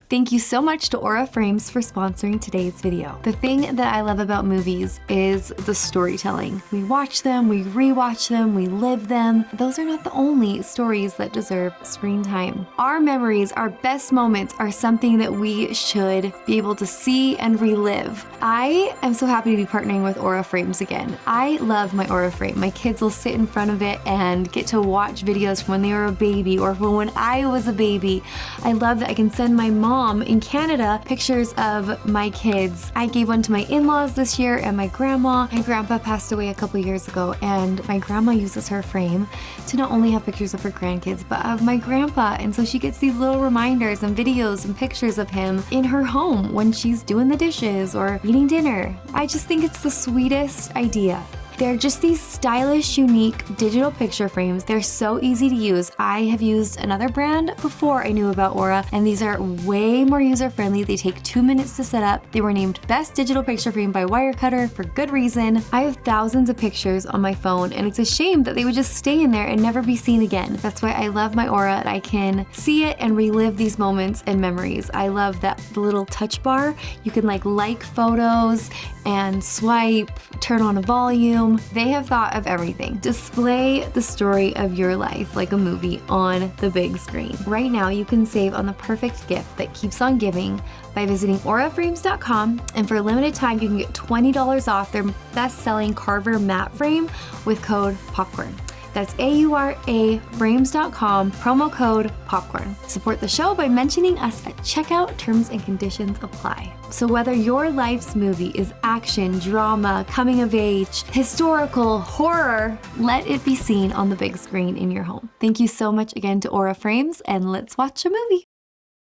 Thank you so much to Aura Frames for sponsoring today's video. The thing that I love about movies is the storytelling. We watch them, we rewatch them, we live them. Those are not the only stories that deserve screen time. Our memories, our best moments are something that we should be able to see and relive. I am so happy to be partnering with Aura Frames again. I love my Aura frame. My kids will sit in front of it and get to watch videos from when they were a baby or from when I was a baby. I love that I can send my mom in Canada pictures of my kids. I gave one to my in-laws this year and my grandma. My grandpa passed away a couple years ago, and my grandma uses her frame to not only have pictures of her grandkids, but of my grandpa. And so she gets these little reminders and videos and pictures of him in her home when she's doing the dishes or eating dinner. I just think it's the sweetest idea. They're just these stylish, unique digital picture frames. They're so easy to use. I have used another brand before I knew about Aura, and these are way more user-friendly. They take 2 minutes to set up. They were named Best Digital Picture Frame by Wirecutter for good reason. I have thousands of pictures on my phone, and it's a shame that they would just stay in there and never be seen again. That's why I love my Aura. I can see it and relive these moments and memories. I love that the little touch bar. You can like photos and swipe, turn on a volume. They have thought of everything. Display the story of your life like a movie on the big screen. Right now, you can save on the perfect gift that keeps on giving by visiting auraframes.com, and for a limited time, you can get $20 off their best-selling Carver matte frame with code POPCORN. That's auraframes.com, promo code POPCORN. Support the show by mentioning us at checkout. Terms and conditions apply. So whether your life's movie is action, drama, coming of age, historical, horror, let it be seen on the big screen in your home. Thank you so much again to Aura Frames, and let's watch a movie.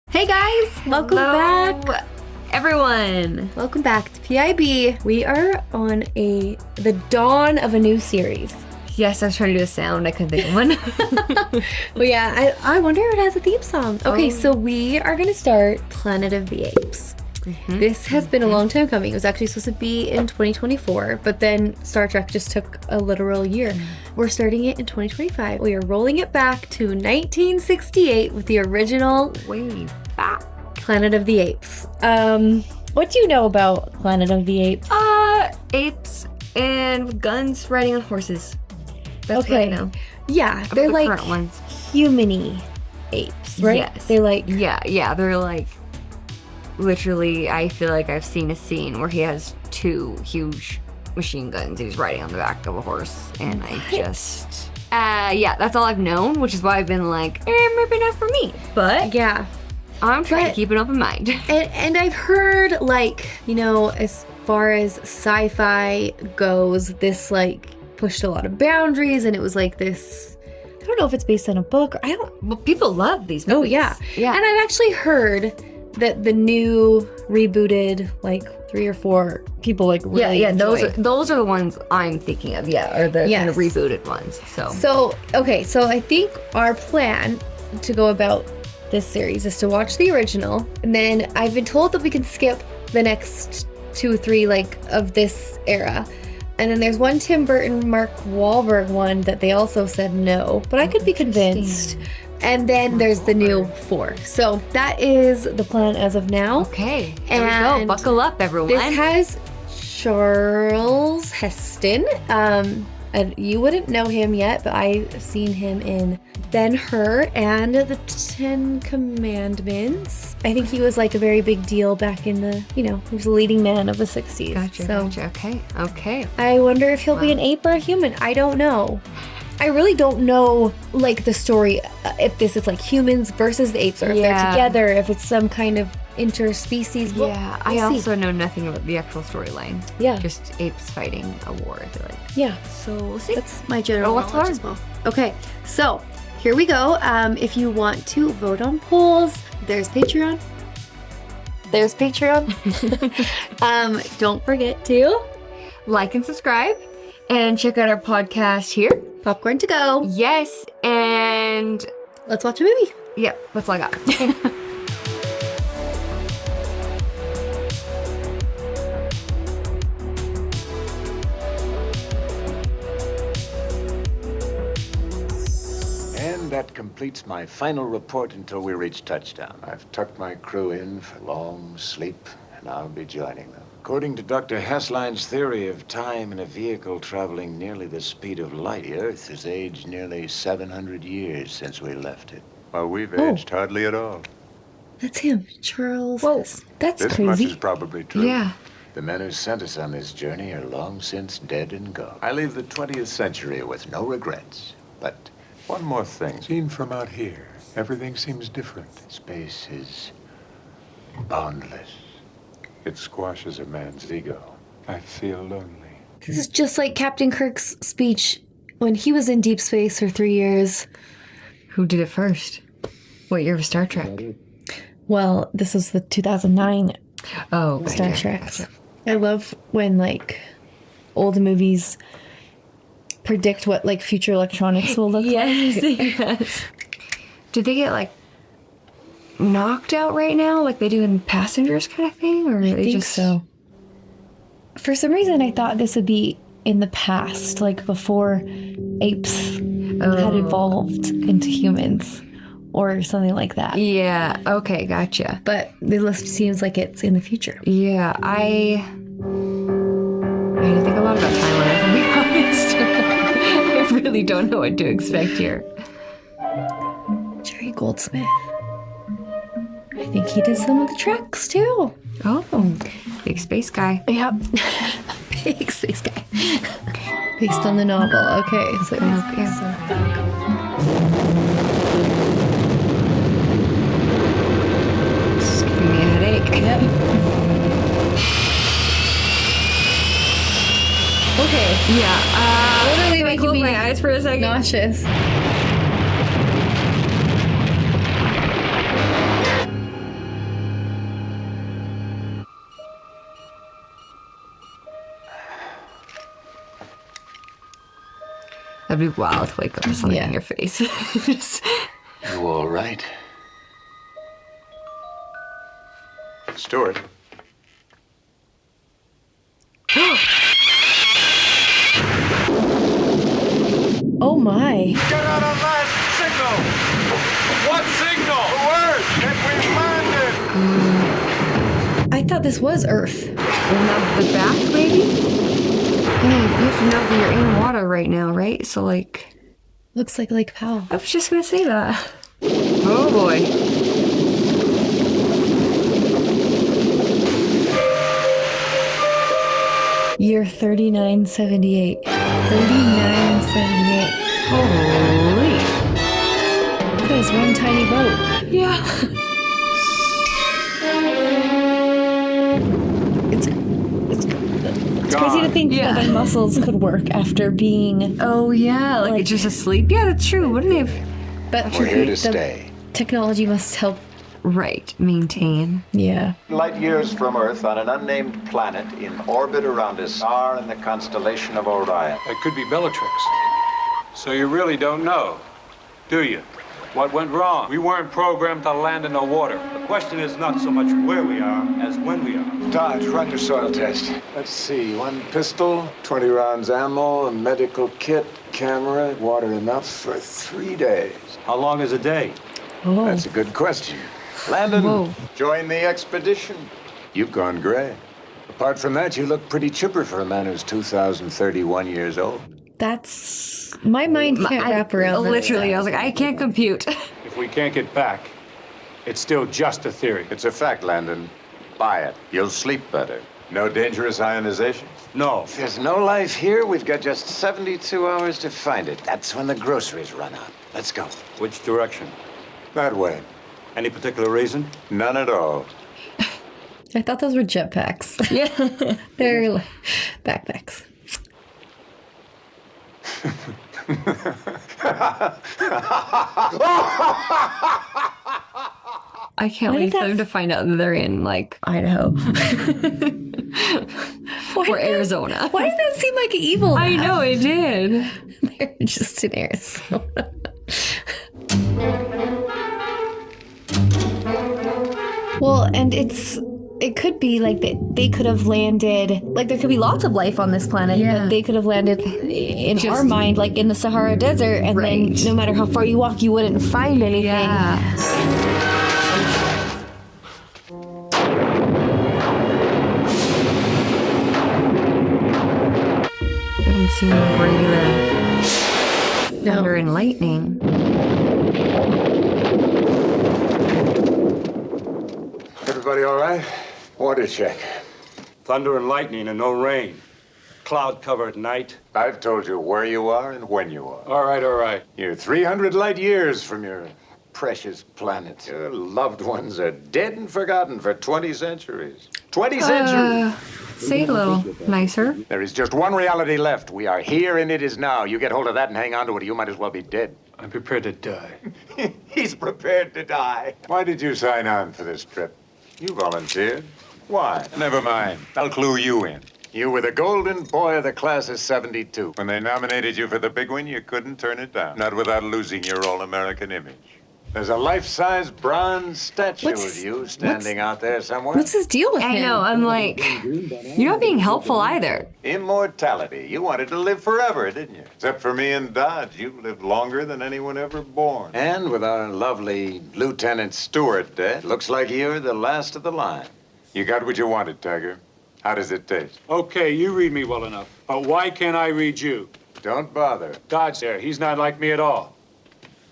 Hey guys, welcome back. Everyone, welcome back to PIB. We are on the dawn of a new series. Yes, I was trying to do a sound. I couldn't think of one. Well, yeah, I wonder if it has a theme song. Okay, so we are going to start Planet of the Apes. Mm-hmm. This has been a long time coming. It was actually supposed to be in 2024, but then Star Trek just took a literal year. We're starting it in 2025. We are rolling it back to 1968 with the original way back Planet of the Apes. What do you know about Planet of the Apes? Apes and guns riding on horses. That's what I know. Yeah, they're like current ones. Human-y apes, right? Yes. They're like... Yeah, they're like... Literally, I feel like I've seen a scene where he has 2 huge machine guns. He's riding on the back of a horse, and I just... yeah, that's all I've known, which is why I've been like, maybe not for me. But... yeah. I'm trying to keep an open mind. And I've heard, like, you know, as far as sci-fi goes, this, like, pushed a lot of boundaries, and it was like this, I don't know if it's based on a book, Well, people love these movies. Oh, yeah. And I've actually heard that the new rebooted, like, 3 or 4 people, like, really enjoy. Those are the ones I'm thinking of, or the kind of rebooted ones, So, okay, so I think our plan to go about this series is to watch the original, and then I've been told that we can skip the next 2 or 3, like, of this era. And then there's one Tim Burton, Mark Wahlberg one that they also said no, but I could be convinced. And then there's the new 4. So that is the plan as of now. Okay, here we go. Buckle up, everyone. This has Charles Heston. And you wouldn't know him yet, but I've seen him in Ben-Hur and the 10 Commandments. I think he was like a very big deal back in the, he was a leading man of the 60s. Gotcha. Okay. I wonder if he'll be an ape or a human. I don't know. I really don't know, like, the story, if this is like humans versus the apes, or if they're together, if it's some kind of interspecies. Yeah, I also know nothing about the actual storyline. Yeah. Just apes fighting a war, I feel like. Yeah. So we'll see. That's my general knowledge as well. Okay, so here we go. If you want to vote on polls, there's Patreon. Don't forget to like and subscribe, and check out our podcast here. Popcorn to go. Yes, and let's watch a movie. Yep, that's all I got. And at completes my final report until we reach touchdown. I've tucked my crew in for long sleep, and I'll be joining them. According to Dr. Hassline's theory of time in a vehicle traveling nearly the speed of light, the Earth has aged nearly 700 years since we left it. While we've aged hardly at all. That's him, Charles. Whoa. That's This crazy. much is probably true. Yeah. The men who sent us on this journey are long since dead and gone. I leave the 20th century with no regrets. But one more thing. Seen from out here, everything seems different. Space is boundless. It squashes a man's ego. I feel lonely. This is just like Captain Kirk's speech when he was in deep space for 3 years. Who did it first? What year of Star Trek? Well, this was the 2009 Oh, okay, Star yeah, Trek. gotcha. I love when, like, old movies predict what, like, future electronics will look Yes, like. yes. Did they get, like, knocked out right now, like they do in Passengers kind of thing? Or I they think just... so. For some reason, I thought this would be in the past, like before apes had evolved into humans or something like that. Yeah, okay, gotcha. But the list seems like it's in the future. Yeah, I didn't think a lot about timeline, if I'm being honest. I really don't know what to expect here. Jerry Goldsmith. I think he did some of the tracks too. Oh, big space guy. Yep. Big space guy. Based on the novel. Okay. So It's giving me a headache. Yep. Okay. Yeah, Literally can I making close me my eyes for a second? nauseous. That'd be wild to wake up with something Yeah. in your face. Just- You all right? Stuart. Oh my. Get out of that signal! What signal? The word that we landed! I thought this was Earth. Not the back, maybe? I mean, you have to know that you're in water right now, right? So, like... Looks like Lake Powell. I was just gonna say that. Oh, boy. Year 3978. 3978. Holy. That is one tiny boat. Yeah. It's crazy to think Yeah. that my muscles could work after being. Oh, yeah. Like, it's just asleep? Yeah, that's true. Wouldn't they have... But We're here to the stay. technology must help. Right. Maintain. Yeah. Light years from Earth on an unnamed planet in orbit around a star in the constellation of Orion. That could be Bellatrix. So you really don't know, do you? What went wrong? We weren't programmed to land in the water. The question is not so much where we are as when we are. Dodge, run your soil test. Let's see, 1 pistol, 20 rounds ammo, a medical kit, camera, water enough for 3 days. How long is a day? Oh. That's a good question. Landon, Whoa. join the expedition. You've gone gray. Apart from that, you look pretty chipper for a man who's 2,031 years old. That's. My mind can't wrap around that Literally, I stuff. was like, I can't compute. If we can't get back, it's still just a theory. It's a fact, Landon. Buy it. You'll sleep better. No dangerous ionization. No. If there's no life here, we've got just 72 hours to find it. That's when the groceries run out. Let's go. Which direction? That way. Any particular reason? None at all. I thought those were jetpacks. Yeah. They're like backpacks. I can't Why wait did for that- them to find out that they're in, like, Idaho. or Arizona. Why did that seem like evil? I know, it did. They're just in Arizona. Well, and it's it could be like they could have landed, like there could be lots of life on this planet, but they could have landed in our mind, like in the Sahara Desert, and then no matter how far you walk, you wouldn't find anything. Yeah. Haven't seen the regular thunder and lightning. Everybody all right? Water check. Thunder and lightning and no rain. Cloud-covered night. I've told you where you are and when you are. All right, all right. You're 300 light years from your precious planet. Your loved ones are dead and forgotten for 20 centuries. 20 centuries! Say it a little nicer. There is just one reality left. We are here and it is now. You get hold of that and hang on to it, or you might as well be dead. I'm prepared to die. He's prepared to die. Why did you sign on for this trip? You volunteered. Why? Never mind. I'll clue you in. You were the golden boy of the class of 72. When they nominated you for the big one, you couldn't turn it down. Not without losing your all-American image. There's a life-size bronze statue of you standing out there somewhere. What's his deal with him? I know, I'm like, you're not being helpful either. Immortality. You wanted to live forever, didn't you? Except for me and Dodge. You've lived longer than anyone ever born. And with our lovely Lieutenant Stewart dead, looks like you're the last of the line. You got what you wanted, Tiger. How does it taste? Okay, you read me well enough. But why can't I read you? Don't bother. Dodge there. He's not like me at all.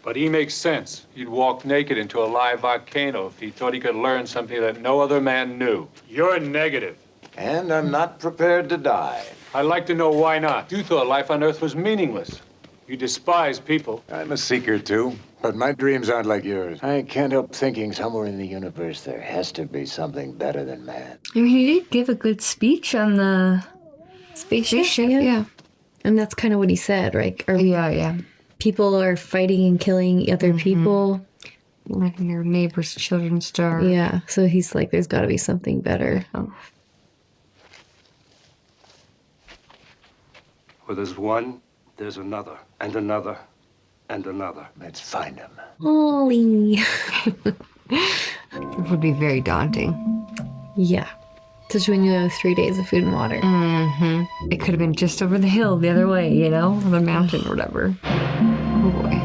But he makes sense. He'd walk naked into a live volcano if he thought he could learn something that no other man knew. You're negative. And I'm not prepared to die. I'd like to know why not. You thought life on Earth was meaningless. You despise people. I'm a seeker, too. But my dreams aren't like yours. I can't help thinking somewhere in the universe there has to be something better than man. I mean, he did give a good speech on the Spaceship? Yeah. And that's kind of what he said, right? Or Yeah. people are fighting and killing other people. Letting your neighbor's children starve. Yeah, so he's like, there's got to be something better. Where there's one, there's another, and another, and another. Let's find him. Holy. It would be very daunting. Yeah. Especially when you have 3 days of food and water. It could have been just over the hill the other way, you know? The mountain or whatever. Oh boy.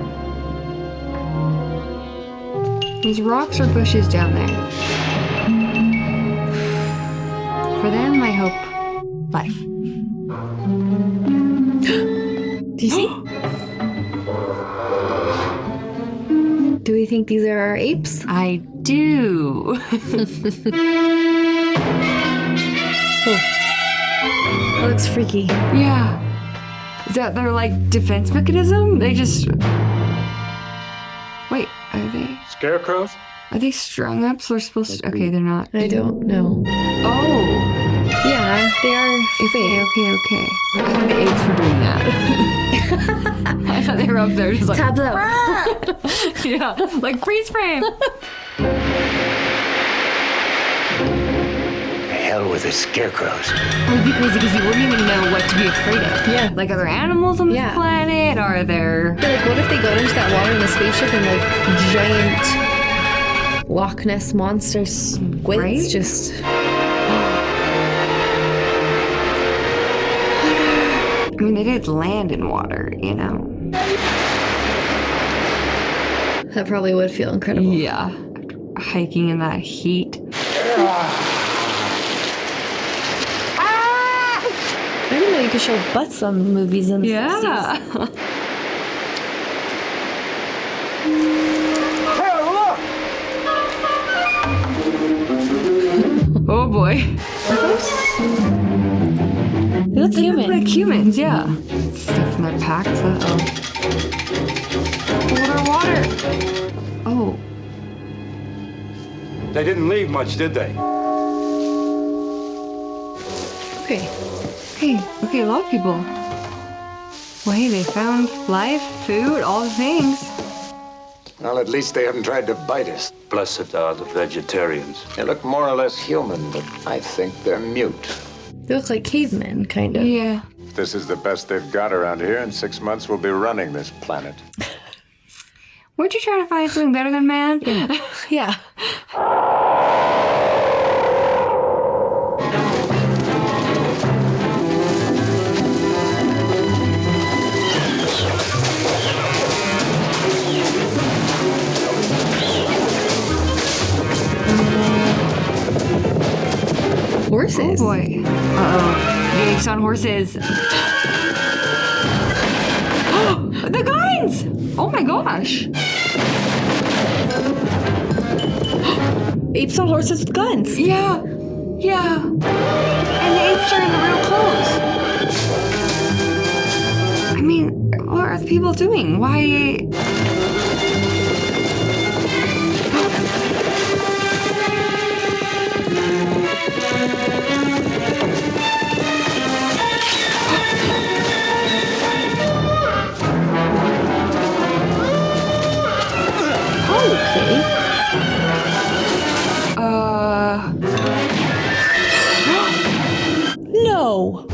These rocks or bushes down there. For them, I hope life. Do you see? Do we think these are our apes? I do. That looks freaky. Yeah. Is that their, like, defense mechanism? They just... Wait, are they... Scarecrows? Are they strung up so they're supposed to... Okay, they're not. I don't know. Oh! Yeah, they are fake. Okay. I thought the apes were doing that. I thought they were up there just like... Tableau. Yeah, like freeze frame. Hell with the scarecrows. It would be crazy because you wouldn't even know what to be afraid of. Yeah. Like, are there animals on this planet? Are there... But like, what if they go into that water in a spaceship and like giant Loch Ness monster squids Right? just... I mean, they did land in water, you know? That probably would feel incredible. Yeah. Hiking in that heat. I didn't know you could show butts on movies in the 60s. Oh boy. They look They human. look like humans, yeah. Stuff in their packs, uh-oh. Water. Oh. They didn't leave much, did they? Okay. Okay, a lot of people. Well, hey, they found life, food, all the things. Well, at least they haven't tried to bite us. Blessed are the vegetarians. They look more or less human, but I think they're mute. They look like cavemen, kind of. Yeah. If this is the best they've got around here, in 6 months we'll be running this planet. Weren't you trying to find something better than man? Yeah. Horses. Oh boy. Uh-oh. The apes on horses. The guns! Oh my gosh. Apes on horses with guns. Yeah. Yeah. And the apes are in the real clothes. I mean, what are the people doing? Why? Okay. No.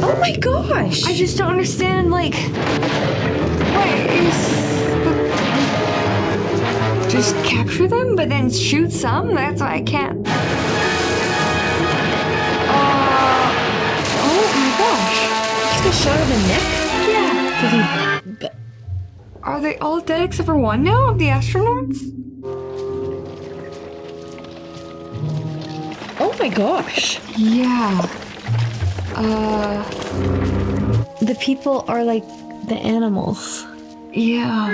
Oh my gosh. I just don't understand, like, wait, just capture them, but then shoot some? That's why I can't. Oh my gosh. Just got shot in the neck? Yeah. Did he... Are they all dead except for one now of the astronauts? Oh my gosh. Yeah. The people are like the animals. Yeah.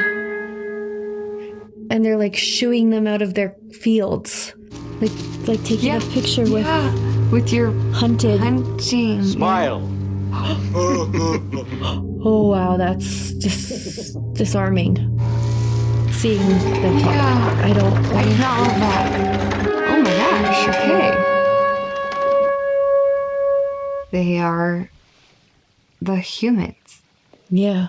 And they're like shooing them out of their fields. Like taking a picture with your hunted. hunting. Smile. Oh wow, that's just disarming. Seeing them talk. Yeah. I don't I did not love that. Oh my gosh, okay. They are the humans. Yeah.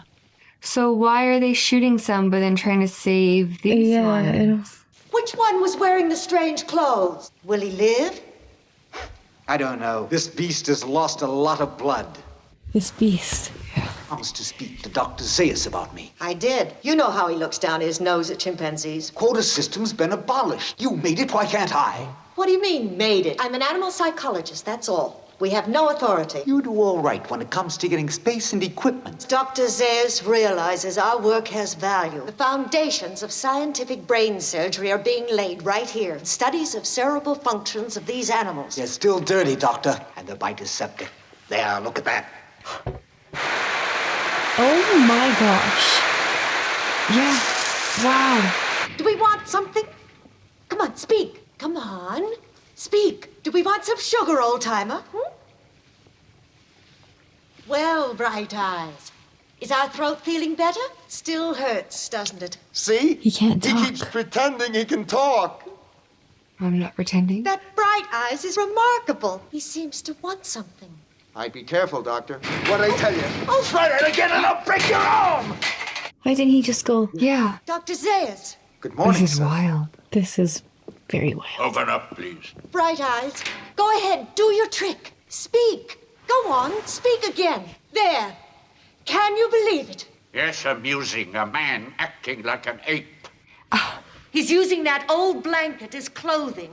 So why are they shooting some but then trying to save these I ones? don't... Which one was wearing the strange clothes? Will he live? I don't know. This beast has lost a lot of blood. This beast. Promised to speak to Dr. Zaius about me. I did. You know how he looks down his nose at chimpanzees. Quota system's been abolished. You made it, why can't I? What do you mean, made it? I'm an animal psychologist, that's all. We have no authority. You do all right when it comes to getting space and equipment. Dr. Zaius realizes our work has value. The foundations of scientific brain surgery are being laid right here. Studies of cerebral functions of these animals. They're still dirty, Doctor, and the bite is septic. There, look at that. Oh my gosh. Yeah. Wow. Do we want something? Come on, speak. Come on. Speak. Do we want some sugar, old-timer? Well, Bright Eyes, is our throat feeling better? Still hurts, doesn't it? See? He can't talk. He keeps pretending he can talk. I'm not pretending. That Bright Eyes is remarkable. He seems to want something. I'd be careful, Doctor. What'd I tell you? Oh, Try that again and I'll break your arm! Why didn't he just go, Yeah. Dr. Zaius, Good morning, This is sir. wild. this is very wild. Open up, please. Bright Eyes, go ahead, do your trick. Speak. Go on, speak again. There. Can you believe it? Yes, amusing. A man acting like an ape. He's using that old blanket as clothing.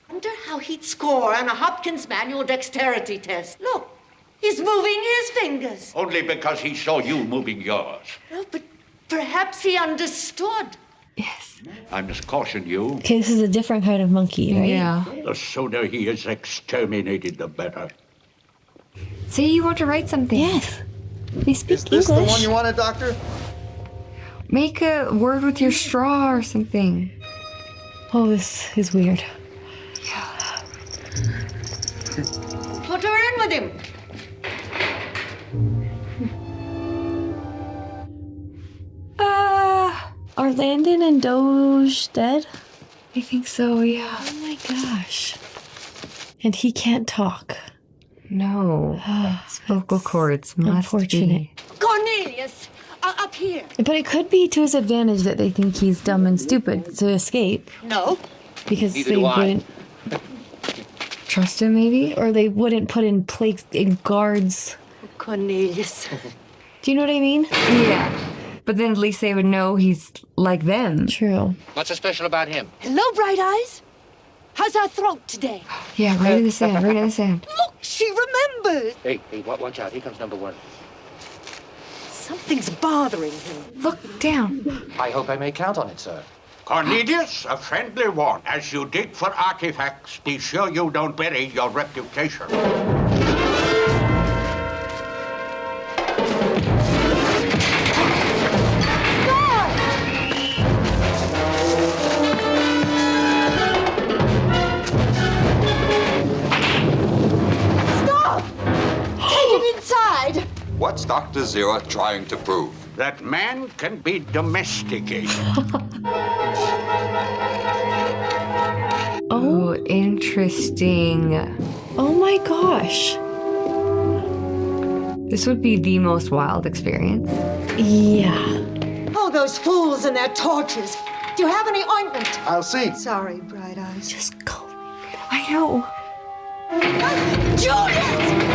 Wonder how he'd score on a Hopkins manual dexterity test. Look, he's moving his fingers. Only because he saw you moving yours. Oh, but perhaps he understood. Yes. I must caution you. Okay, this is a different kind of monkey, right? Yeah. The sooner he is exterminated, the better. See, you want to write something. Yes. They speak Is this English. the one you wanted, Doctor? Make a word with your straw or something. Oh, this is weird. Put her in with him. Are Landon and Doge dead? I think so, yeah. Oh my gosh. And he can't talk. No. Vocal cords must unfortunate. be. Cornelius, up here. But it could be to his advantage that they think he's dumb and stupid to escape. No. Because Neither they do I. wouldn't, Trust him, maybe? or they wouldn't put in plates in guards. Cornelius. Do you know what I mean? Yeah. But then at least they would know he's like them. True. What's so special about him? Hello, Bright Eyes. How's our throat today? Yeah, right in the sand, right in the sand. Look, she remembers. Hey, watch out. Here comes number one. Something's bothering him. Look down. I hope I may count on it, sir. Cornelius, a friendly one. As you dig for artifacts, be sure you don't bury your reputation. Stop! Take it inside! What's Dr. Zero trying to prove? That man can be domesticated. Oh, interesting. Oh my gosh. This would be the most wild experience. Yeah. Oh, those fools and their tortures. Do you have any ointment? I'll see. Sorry, Bright Eyes. Just go. I know. Julius!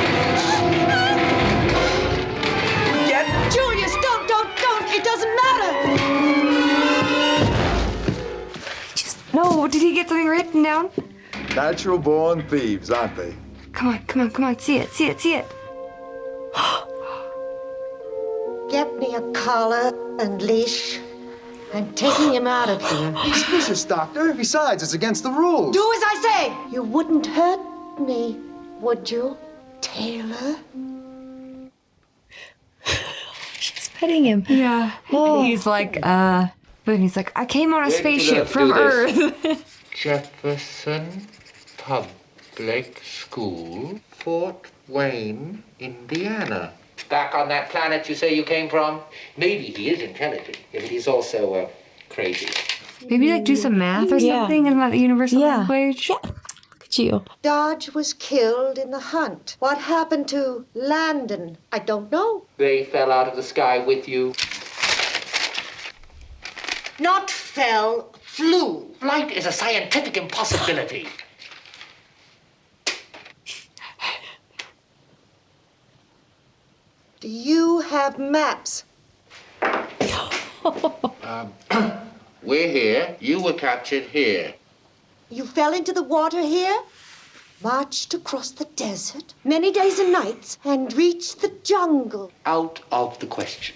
Julius, don't. It doesn't matter. No, did he get something written down? Natural born thieves, aren't they? Come on. See it. Get me a collar and leash. I'm taking him out of here. He's vicious, Doctor. Besides, it's against the rules. Do as I say. You wouldn't hurt me, would you, Taylor? She's petting him. Yeah. Oh. He's like, but he's like, I came on a spaceship from Earth. Jefferson Public School, Fort Wayne, Indiana. Back on that planet you say you came from? Maybe he is intelligent, but he's also crazy. Maybe like do some math or something in that universal language. Yeah. Look at you. Dodge was killed in the hunt. What happened to Landon? I don't know. They fell out of the sky with you. Not fell, flew. Flight is a scientific impossibility. Do you have maps? We're here. You were captured here. You fell into the water here, marched across the desert, many days and nights, and reached the jungle. Out of the question.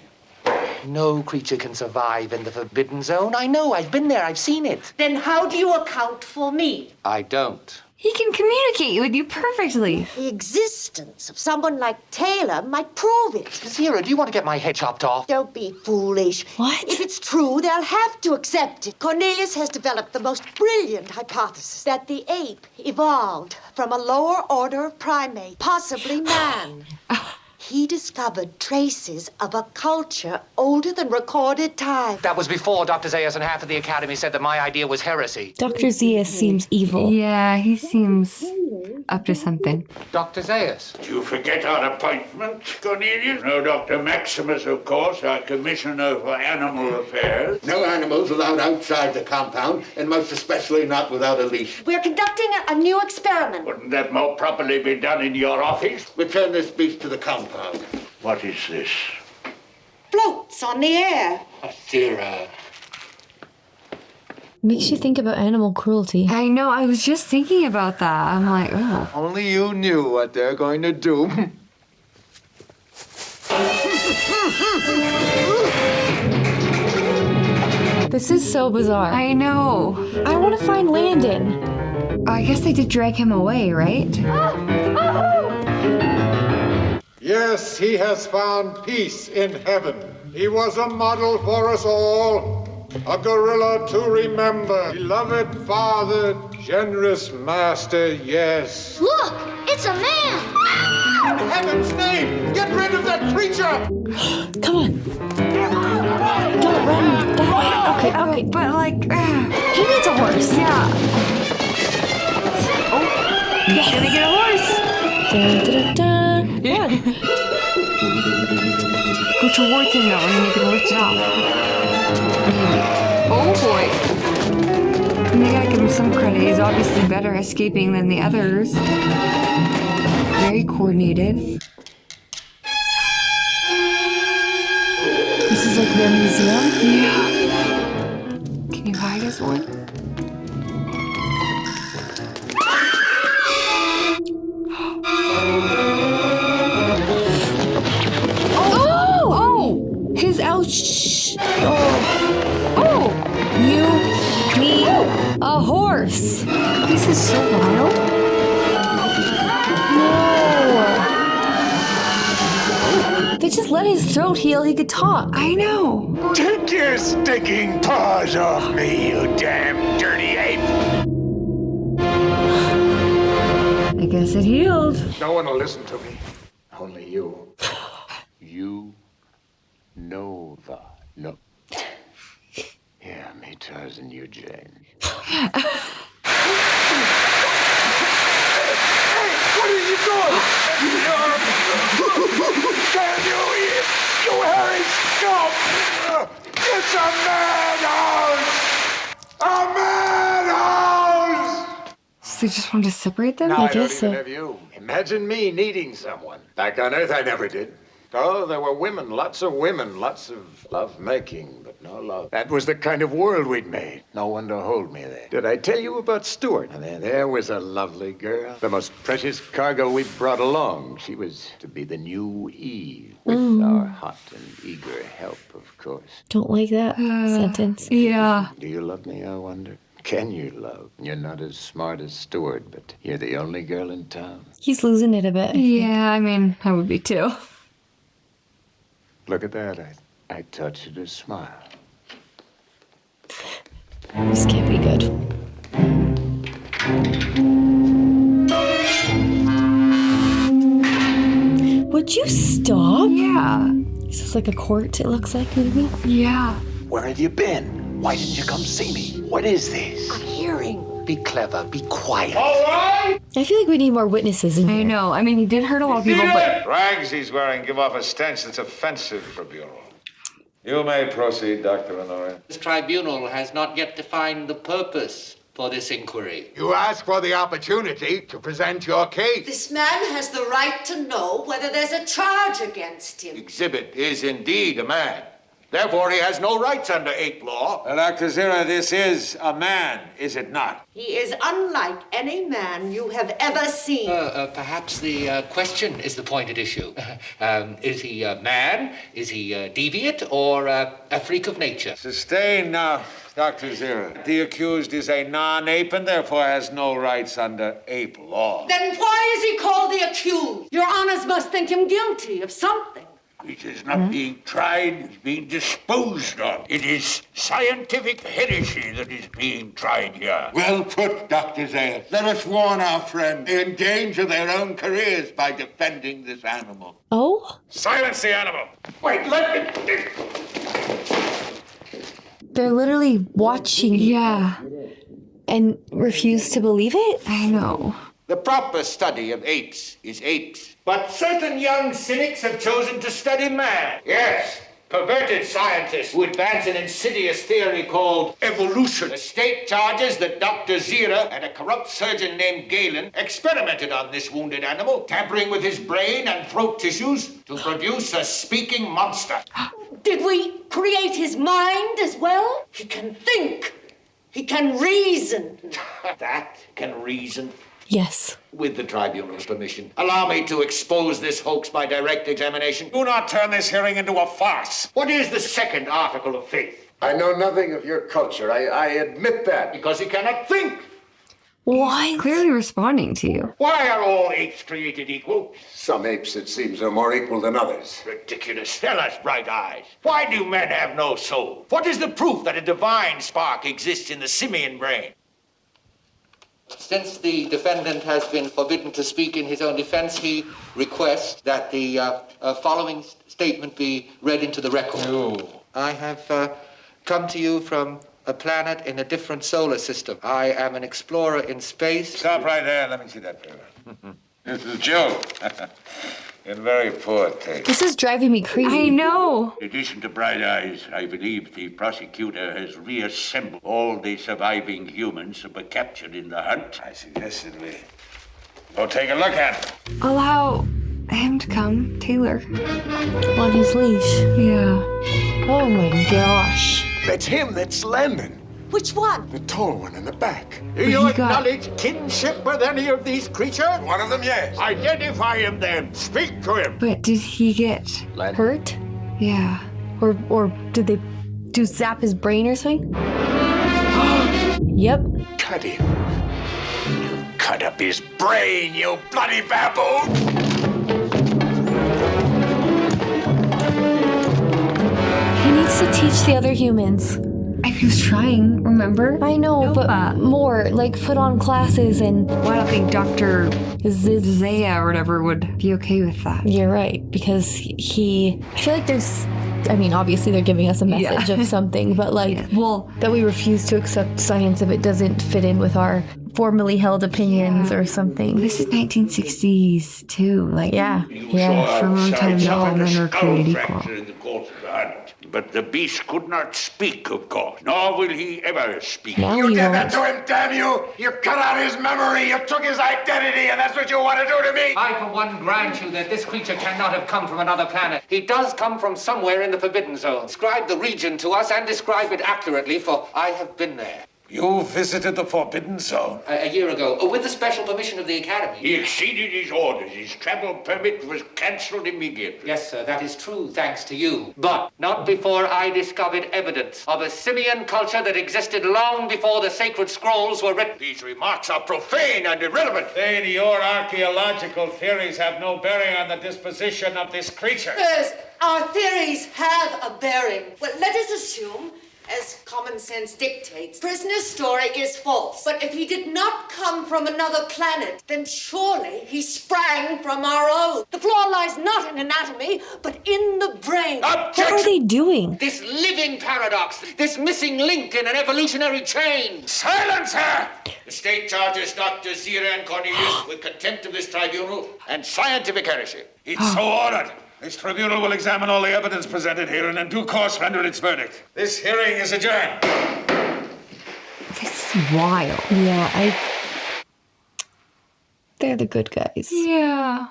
No creature can survive in the Forbidden Zone. I know. I've been there. I've seen it. Then how do you account for me? I don't. He can communicate with you perfectly. The existence of someone like Taylor might prove it. Zero, do you want to get my head chopped off? Don't be foolish. What? If it's true, they'll have to accept it. Cornelius has developed the most brilliant hypothesis that the ape evolved from a lower order of primate, possibly man. He discovered traces of a culture older than recorded time. That was before Dr. Zayas and half of the Academy said that my idea was heresy. Dr. Zia seems evil. Yeah, he seems up to something. Dr. Zayas. Did you forget our appointment, Cornelius? No, Dr. Maximus, of course, our Commissioner for Animal Affairs. No animals allowed outside the compound, and most especially not without a leash. We're conducting a new experiment. Wouldn't that more properly be done in your office? Return this beast to the compound. What is this? Floats on the air. Zero. Makes you think about animal cruelty. I know, I was just thinking about that. I'm like, oh. Only you knew what they're going to do. This is so bizarre. I know. I want to find Landon. I guess they did drag him away, right? Yes, he has found peace in heaven. He was a model for us all, a gorilla to remember. Beloved father, generous master, yes. Look, it's a man! In heaven's name, get rid of that creature! Come on. Don't run that way. Okay. But like, He needs a horse. yeah. Oh, yeah, gonna get a horse. Dun, dun, dun. Yeah. Go towards him though, and then you can lift it off. Oh boy. And they gotta give him some credit. He's obviously better escaping than the others. Very coordinated. This is like their museum. Yeah. Can you hide as one? Oh! His ouch. Oh. Oh! You This is so wild. No. They just let his throat heal. He could talk. I know. Take your stinking paws off me, you damn dirty ape! I guess it healed. No one will listen to me. Only you. You know the no. Yeah, me Tarzan, you Jane. Hey, what are you doing? Damn you, you hairy scum! It's a madhouse! A madhouse! So they just wanted to separate them? No, I I don't guess so. even have you. Imagine me needing someone. Back on Earth, I never did. Oh, there were women, lots of love-making, but no love. That was the kind of world we'd made. No one to hold me there. Did I tell you about Stuart? And there was a lovely girl. The most precious cargo we brought along. She was to be the new Eve, with our hot and eager help, of course. Don't like that sentence. Yeah. Do you love me, I wonder? Can you love? You're not as smart as Stuart, but you're the only girl in town. He's losing it a bit. Yeah, I mean, I would be too. Look at that. I taught you to smile. This can't be good. Would you stop? Yeah. This is like a court, it looks like, maybe. Yeah. Where have you been? Why didn't you come see me? What is this? A hearing. Be clever. Be quiet. All right! I feel like we need more witnesses in here. I know. I mean, he did hurt a lot of people, but... Rags he's wearing give off a stench that's offensive for Bureau. You may proceed, Dr. Honoria. This tribunal has not yet defined the purpose for this inquiry. You ask for the opportunity to present your case. This man has the right to know whether there's a charge against him. Exhibit is indeed a man. Therefore, he has no rights under ape law. Well, Dr. Zira, this is a man, is it not? He is unlike any man you have ever seen. Perhaps the question is the point at issue. Is he a man? Is he deviant or a freak of nature? Sustained now, Dr. Zira. The accused is a non-ape and therefore has no rights under ape law. Then why is he called the accused? Your honors must think him guilty of something. It is not being tried, it's being disposed of. It is scientific heresy that is being tried here. Well put, Dr. Zayas. Let us warn our friends. They endanger their own careers by defending this animal. Oh? Silence the animal. Wait, let me... They're literally watching Yeah. and refuse to believe it? I know. The proper study of apes is apes. But certain young cynics have chosen to study man. Yes, perverted scientists who advance an insidious theory called evolution. The state charges that Dr. Zira and a corrupt surgeon named Galen experimented on this wounded animal, tampering with his brain and throat tissues to produce a speaking monster. Did we create his mind as well? He can think. He can reason. That can reason. Yes. With the tribunal's permission, allow me to expose this hoax by direct examination. Do not turn this hearing into a farce. What is the second article of faith? I know nothing of your culture. I admit that. Because he cannot think. What? Clearly responding to you. Why are all apes created equal? Some apes, it seems, are more equal than others. Ridiculous. Tell us, bright eyes. Why do men have no soul? What is the proof that a divine spark exists in the simian brain? Since the defendant has been forbidden to speak in his own defense, he requests that the following statement be read into the record. You. I have come to you from a planet in a different solar system. I am an explorer in space. Stop right there. Let me see that paper. This is Joe. In very poor taste. This is driving me crazy. I know. In addition to bright eyes, I believe the prosecutor has reassembled all the surviving humans that were captured in the hunt. I suggested we go take a look at it. Allow him to come, Taylor. On his leash. Yeah. Oh my gosh. That's him. That's Landon. Which one? The tall one in the back. Do you He got- acknowledge kinship with any of these creatures? One of them, yes. Identify him then. Speak to him. But did he get... Hurt? Yeah. Or did they zap his brain or something? Yep. Cut him. You cut up his brain, you bloody baboon! He needs to teach the other humans. He was trying, remember? I know, but more, like put on classes and... Well, I don't think Dr. Zaya or whatever would be okay with that. You're right, because I feel like there's... I mean, obviously they're giving us a message of something, but like, well, that we refuse to accept science if it doesn't fit in with our formally held opinions or something. This is 1960s too, like for a long time all men were created equal. In the course of the hunt. But the beast could not speak, of course, nor will he ever speak. Now You he did won't. that to him, damn you! You cut out his memory, you took his identity, and that's what you want to do to me! I, for one, grant you that this creature cannot have come from another planet. He does come from somewhere in the Forbidden Zone. Describe the region to us and describe it accurately, for I have been there. You visited the Forbidden Zone? A year ago, with the special permission of the Academy. He exceeded his orders. His travel permit was cancelled immediately. Yes, sir, that is true, thanks to you. But not before I discovered evidence of a simian culture that existed long before the sacred scrolls were written. These remarks are profane and irrelevant. Then your archaeological theories have no bearing on the disposition of this creature. Yes, our theories have a bearing. Well, let us assume, as common sense dictates, prisoner's story is false. But if he did not come from another planet, then surely he sprang from our own. The flaw lies not in anatomy, but in the brain. What are they doing? This living paradox, this missing link in an evolutionary chain. Silence her! The state charges Dr. Zira and Cornelius with contempt of this tribunal and scientific heresy. It's so ordered. This tribunal will examine all the evidence presented here and in due course render its verdict. This hearing is adjourned. This is wild. Yeah, they're the good guys. Yeah.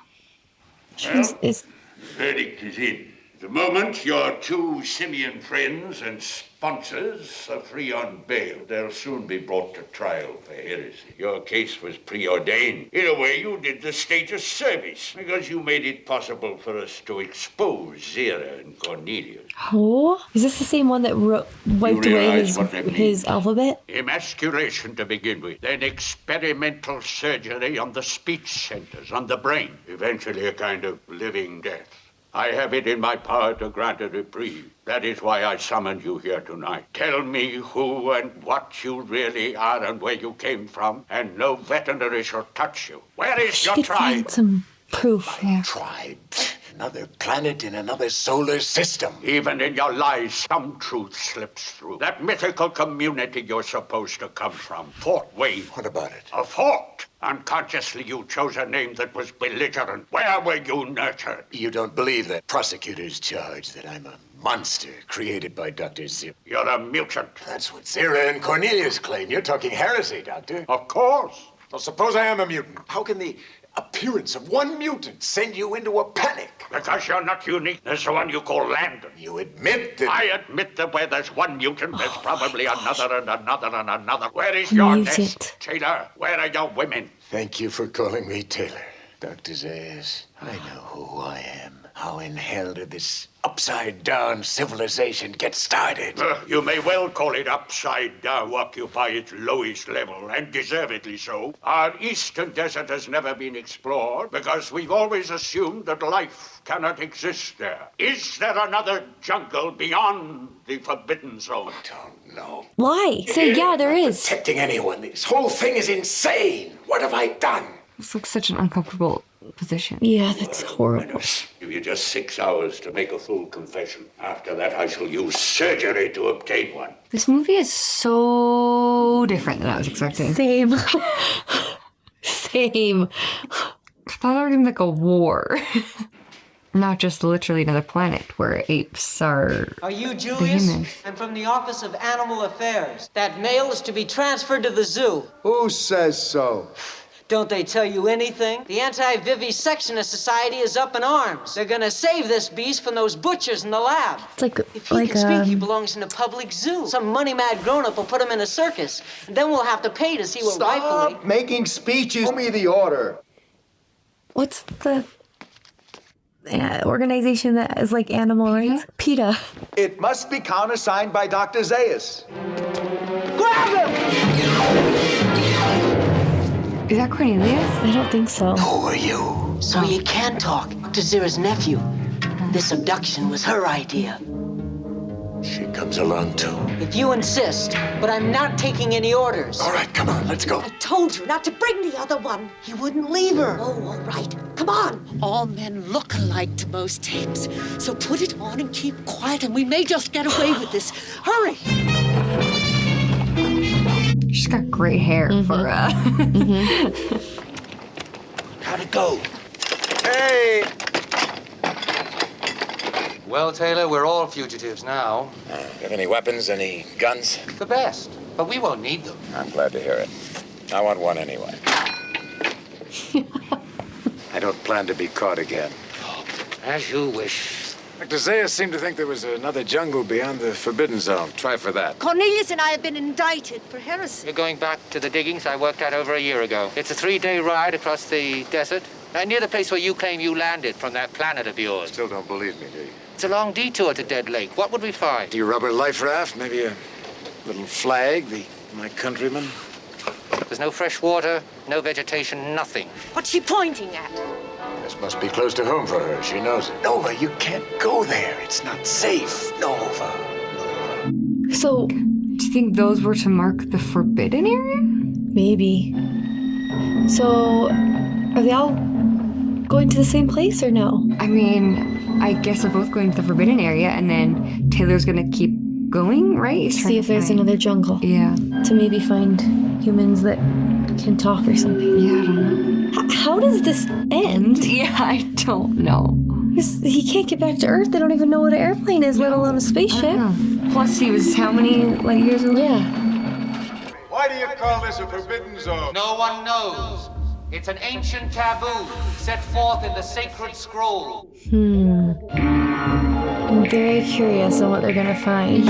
Verdict is in. At the moment, your two simian friends and sponsors are free on bail. They'll soon be brought to trial for heresy. Your case was preordained. In a way, you did the state a service because you made it possible for us to expose Zira and Cornelius. Oh, is this the same one that wiped away realize what that his alphabet? Emasculation to begin with, then experimental surgery on the speech centers, on the brain, eventually a kind of living death. I have it in my power to grant a reprieve. That is why I summoned you here tonight. Tell me who and what you really are and where you came from, and no veterinary shall touch you. Where is your Could tribe? find some proof. Yeah. Tribe. Another planet in another solar system. Even in your lies, some truth slips through. That mythical community you're supposed to come from, Fort Wayne. What about it? A fort. Unconsciously, you chose a name that was belligerent. Where were you nurtured? You don't believe that prosecutor's charge that I'm a monster created by Dr. Zira? You're a mutant. That's what Zira and Cornelius claim. You're talking heresy, Doctor. Of course. Well, suppose I am a mutant. How can the appearance of one mutant send you into a panic? Because you're not unique. There's the one you call Landon. You admit that... I admit that where there's one mutant, there's probably another and another and another. Where is your nest? Taylor, where are your women? Thank you for calling me Taylor, Dr. Zayas. I know who I am. How in hell did this upside-down civilization get started? You may well call it upside down, occupy its lowest level, and deservedly so. Our eastern desert has never been explored because we've always assumed that life cannot exist there. Is there another jungle beyond the Forbidden Zone? I don't know. Why? Say, yeah, there is. Protecting anyone. This whole thing is insane. What have I done? It's like such an uncomfortable position. Yeah, that's horrible. Give you just 6 hours to make a full confession. After that, I shall use surgery to obtain one. This movie is so different than I was expecting. Same. Same. I thought it was gonna be like a war. Not just literally another planet where apes are you the Julius? humans. I'm from the Office of Animal Affairs. That male is to be transferred to the zoo. Who says so? Don't they tell you anything? The Anti-Vivisectionist Society is up in arms. They're gonna save this beast from those butchers in the lab. It's like If he can speak, he belongs in a public zoo. Some money-mad grown-up will put him in a circus. And then we'll have to pay to see what rightfully... Stop making speeches. Show me the order. What's the organization that is like animal rights? PETA. It must be countersigned by Dr. Zayas. Grab him! Is that Cornelius? I don't think so. Who are you? So you can talk to Zira's nephew. This abduction was her idea. She comes along too. If you insist, but I'm not taking any orders. All right, come on, let's go. I told you not to bring the other one. He wouldn't leave her. Oh, all right. Come on. All men look alike to most tapes. So put it on and keep quiet, and we may just get away with this. Hurry. She's got great hair for How'd it go? Hey! Well, Taylor, we're all fugitives now. You have any weapons, any guns? The best, but we won't need them. I'm glad to hear it. I want one anyway. I don't plan to be caught again. As you wish. Dr. Zayas seemed to think there was another jungle beyond the forbidden zone. Try for that. Cornelius and I have been indicted for heresy. You're going back to the diggings I worked at over a year ago. It's a 3-day ride across the desert, near the place where you claim you landed from that planet of yours. Still don't believe me, do you? It's a long detour to Dead Lake. What would we find? Do you rubber life raft? Maybe a little flag, my countrymen? There's no fresh water, no vegetation, nothing. What's she pointing at? This must be close to home for her. She knows it. Nova, you can't go there. It's not safe. Nova. So, do you think those were to mark the forbidden area? maybe. So, are they all going to the same place or no? I mean, I guess they're both going to the forbidden area, and then Taylor's gonna keep going, right? He's See if there's another jungle. Yeah. To maybe find humans that can talk or something. Yeah, I don't know. How does this end? Yeah, I don't know. He can't get back to Earth. They don't even know what an airplane is, let alone a spaceship. Plus, he was how many light years away? Yeah. Why do you call this a forbidden zone? No one knows. It's an ancient taboo set forth in the sacred scroll. I'm very curious on what they're gonna find.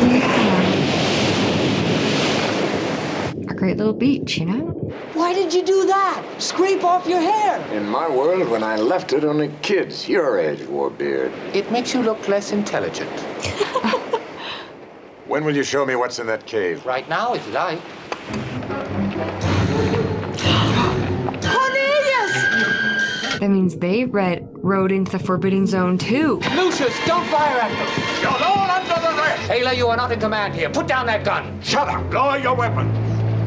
A great little beach, you know? Why did you do that? Scrape off your hair. In my world, when I left it, only kids your age wore beard. It makes you look less intelligent. When will you show me what's in that cave? Right now, if you like. That means they rode into the Forbidden Zone too. Lucius, don't fire at them! You're all under the arrest! Taylor, you are not in command here. Put down that gun. Shut up! Lower your weapons!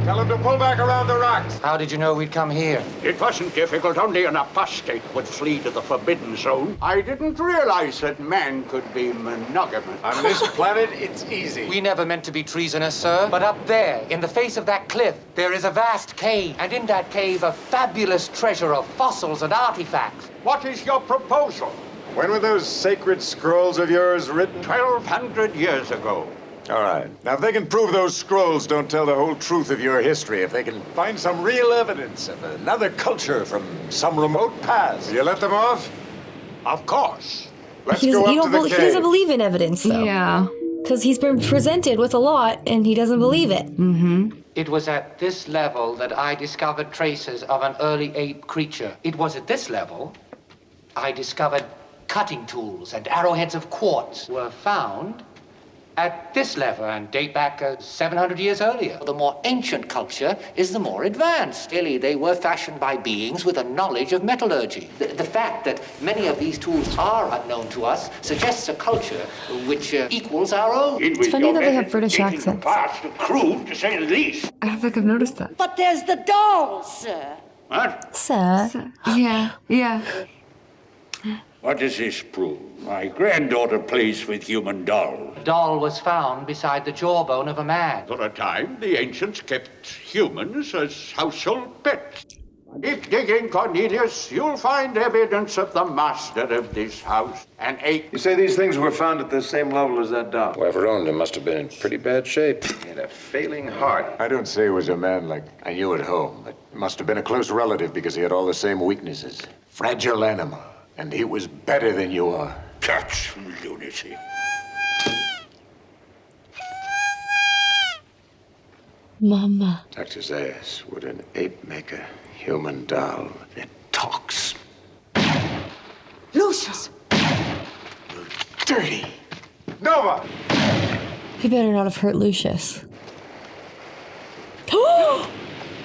Tell him to pull back around the rocks. How did you know we'd come here? It wasn't difficult. Only an apostate would flee to the Forbidden Zone. I didn't realize that man could be monogamous. On this planet, it's easy. We never meant to be treasonous, sir. But up there, in the face of that cliff, there is a vast cave. And in that cave, a fabulous treasure of fossils and artifacts. What is your proposal? When were those sacred scrolls of yours written? 1,200 years ago. All right. Now, if they can prove those scrolls don't tell the whole truth of your history, if they can find some real evidence of another culture from some remote past, will you let them off? Of course. Let's He go doesn't, up to the he cave. doesn't believe in evidence, though. Yeah. Because he's been presented with a lot, and he doesn't believe it. It was at this level that I discovered traces of an early ape creature. It was at this level I discovered cutting tools and arrowheads of quartz were found at this level and date back 700 years earlier. The more ancient culture is the more advanced. Clearly, they were fashioned by beings with a knowledge of metallurgy. The fact that many of these tools are unknown to us suggests a culture which equals our own. It's funny that they have British accents. Past crude, to say the least. I don't think I've noticed that. But there's the doll, sir. What? Sir. Yeah. What does this prove? My granddaughter plays with human dolls. The doll was found beside the jawbone of a man. For a time, the ancients kept humans as household pets. Keep digging, Cornelius. You'll find evidence of the master of this house, an ape. You say these things were found at the same level as that doll? Whoever owned him must have been in pretty bad shape. He had a failing heart. I don't say he was a man like I knew at home, but must have been a close relative because he had all the same weaknesses. Fragile animal. And he was better than you are. That's lunacy. Mama. Dr. Zayas, would an ape make a human doll that talks? Lucius. Dirty. Nova! He better not have hurt Lucius.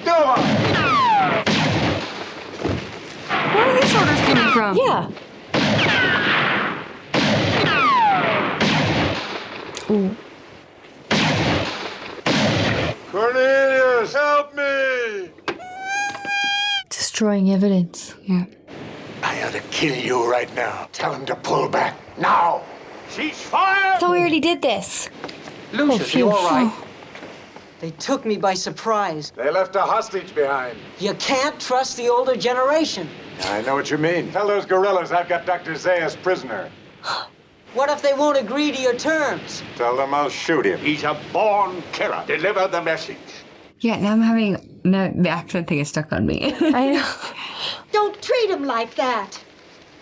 Nova! from? Yeah. Ooh. Cornelius, help me! Destroying evidence. Yeah. I ought to kill you right now. Tell him to pull back now. Cease fire! I thought we already did this. Lucius, you all right? They took me by surprise. They left a hostage behind. You can't trust the older generation. I know what you mean. Tell those gorillas I've got Dr. Zayas prisoner. What if they won't agree to your terms? Tell them I'll shoot him. He's a born killer. Deliver the message. Yeah, now I'm having... No, the accent thing is stuck on me. I know. Don't treat him like that.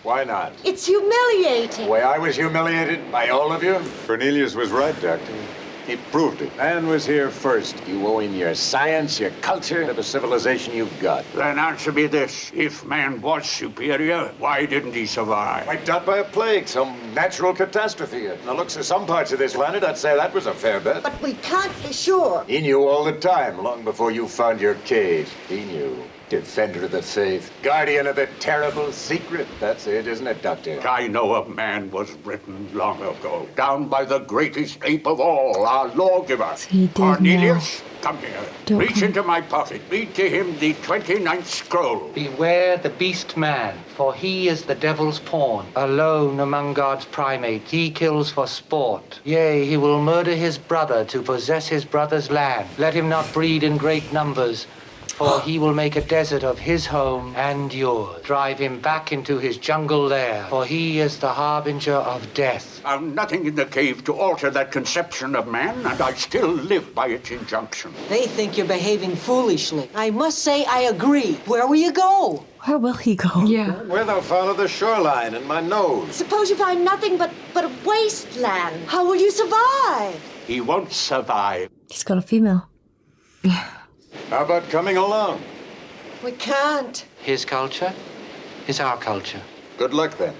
Why not? It's humiliating. The way I was humiliated by all of you? Cornelius was right, Doctor. He proved it. Man was here first. You owe him your science, your culture, and the civilization you've got. Then answer me this. If man was superior, why didn't he survive? Wiped out by a plague, some natural catastrophe. From the looks of some parts of this planet, I'd say that was a fair bet. But we can't be sure. He knew all the time, long before you found your cave. He knew. Defender of the faith. Guardian of the terrible secret. That's it, isn't it, Doctor? I know a man was written long ago, down by the greatest ape of all, our lawgiver. He did Cornelius, come here. Don't Reach come. into my pocket. Read to him the 29th scroll. Beware the beast man, for he is the devil's pawn. Alone among God's primates, he kills for sport. Yea, he will murder his brother to possess his brother's land. Let him not breed in great numbers, for he will make a desert of his home and yours. Drive him back into his jungle lair, for he is the harbinger of death. I've nothing in the cave to alter that conception of man, and I still live by its injunction. They think you're behaving foolishly. I must say I agree. Where will you go? Where will he go? Yeah. Where they'll follow the shoreline and my nose. Suppose you find nothing but a wasteland. How will you survive? He won't survive. He's got a female. How about coming along? We can't. His culture is our culture. Good luck then.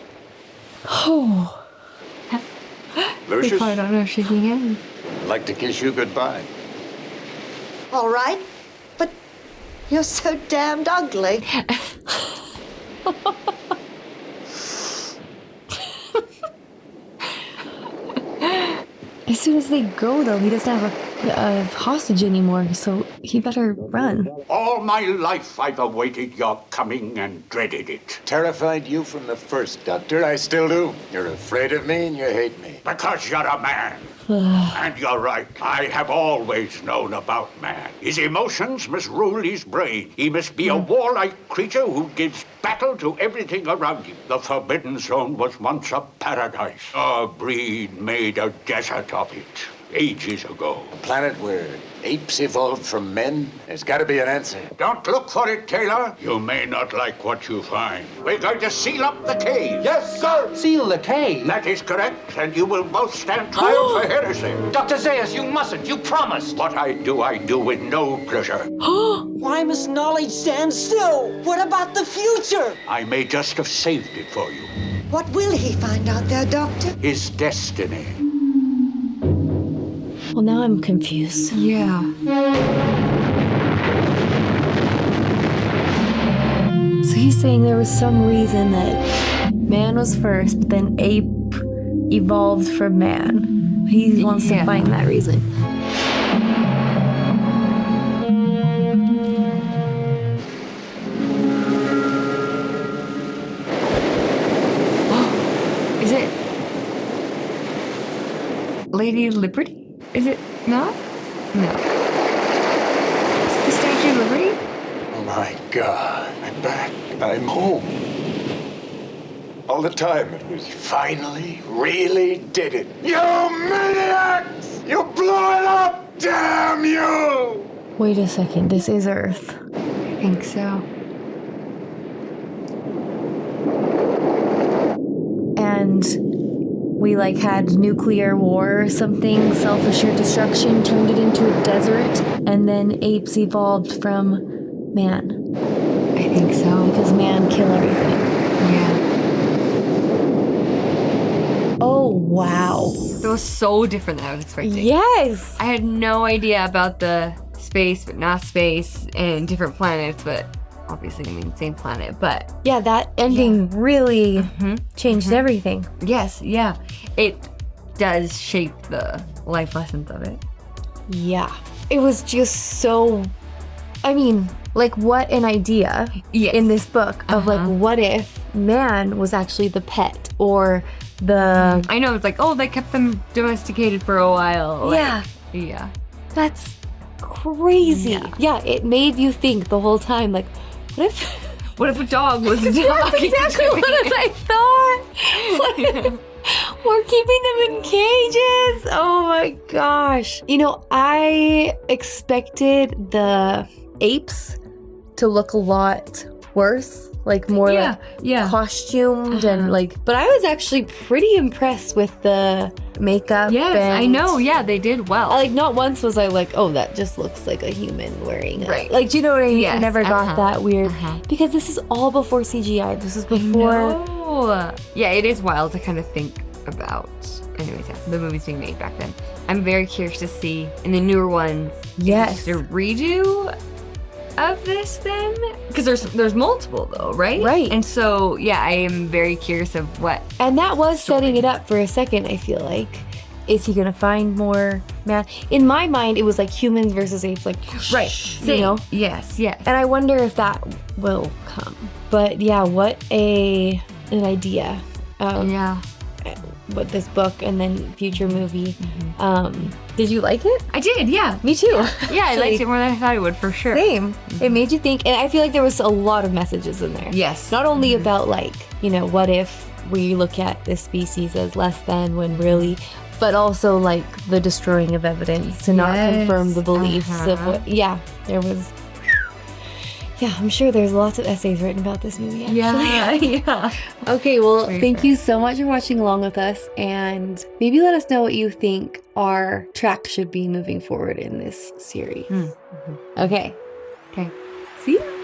Oh. They Lucius, probably don't know shaking hands. I'd like to kiss you goodbye. All right. But you're so damned ugly. As soon as they go, though, he doesn't have a hostage anymore, so he better run. All my life I've awaited your coming and dreaded it. Terrified you from the first, Doctor. I still do. You're afraid of me and you hate me. Because you're a man. And you're right. I have always known about man. His emotions must rule his brain. He must be a warlike creature who gives battle to everything around him. The Forbidden Zone was once a paradise. Our breed made a desert of it. Ages ago. A planet where apes evolved from men? There's got to be an answer. Don't look for it, Taylor. You may not like what you find. We're going to seal up the cave. Yes, sir. Seal the cave. That is correct, and you will both stand trial for heresy. Dr. Zayas, you mustn't. You promised. What I do with no pleasure. Why must knowledge stand still? What about the future? I may just have saved it for you. What will he find out there, Doctor? His destiny. Well, now I'm confused. Yeah. So he's saying there was some reason that man was first, but then ape evolved from man. He wants to find that reason. Is it Lady Liberty? Is it not? No. Is it the Statue of Liberty? Oh my God. I'm back. I'm home. All the time it was finally, really did it. You maniacs! You blew it up! Damn you! Wait a second, this is Earth. I think so. And we had nuclear war or something, self-assured destruction, turned it into a desert, and then apes evolved from man. I think so. Because man kill everything. Yeah. Oh, wow. It was so different than I was expecting. Yes! I had no idea about the space, but not space, and different planets, but obviously, I mean, same planet, but Yeah, that ending really changed everything. yes, yeah. It does shape the life lessons of it. Yeah. It was just so, I mean, like what an idea in this book of like, what if man was actually the pet or the... I know, it's like, oh, they kept them domesticated for a while. Yeah. Like, yeah. That's crazy. Yeah, it made you think the whole time, like, what if a dog was That's exactly what I thought. What if we're keeping them in cages? Oh my gosh. You know, I expected the apes to look a lot worse, like more costumed and like, but I was actually pretty impressed with the makeup. Yes, I know. Yeah, they did well. Like not once was I like, oh, that just looks like a human wearing it. Like, do you know what I mean? Yes, I never got that weird because this is all before CGI. This is before. Yeah, it is wild to kind of think about. Anyways, yeah, the movies being made back then. I'm very curious to see in the newer ones. Yes, just a redo of this then, because there's multiple though, right? Right. And so yeah, I am very curious of what. And that was setting it up for a second. I feel like, is he gonna find more man? In my mind, it was like humans versus apes, like you know. Yes. And I wonder if that will come. But yeah, what an idea. What this book and then future movie. Did you like it? I did, yeah. Me too. Yeah, I liked it more than I thought I would, for sure. Same. It made you think, and I feel like there was a lot of messages in there. Yes. Not only about like, you know, what if we look at this species as less than when really, but also like the destroying of evidence to not confirm the beliefs of what, there was. Yeah, I'm sure there's lots of essays written about this movie, actually. Yeah. Okay, well, thank you so much for watching along with us, and maybe let us know what you think our track should be moving forward in this series. Okay. Okay. See you.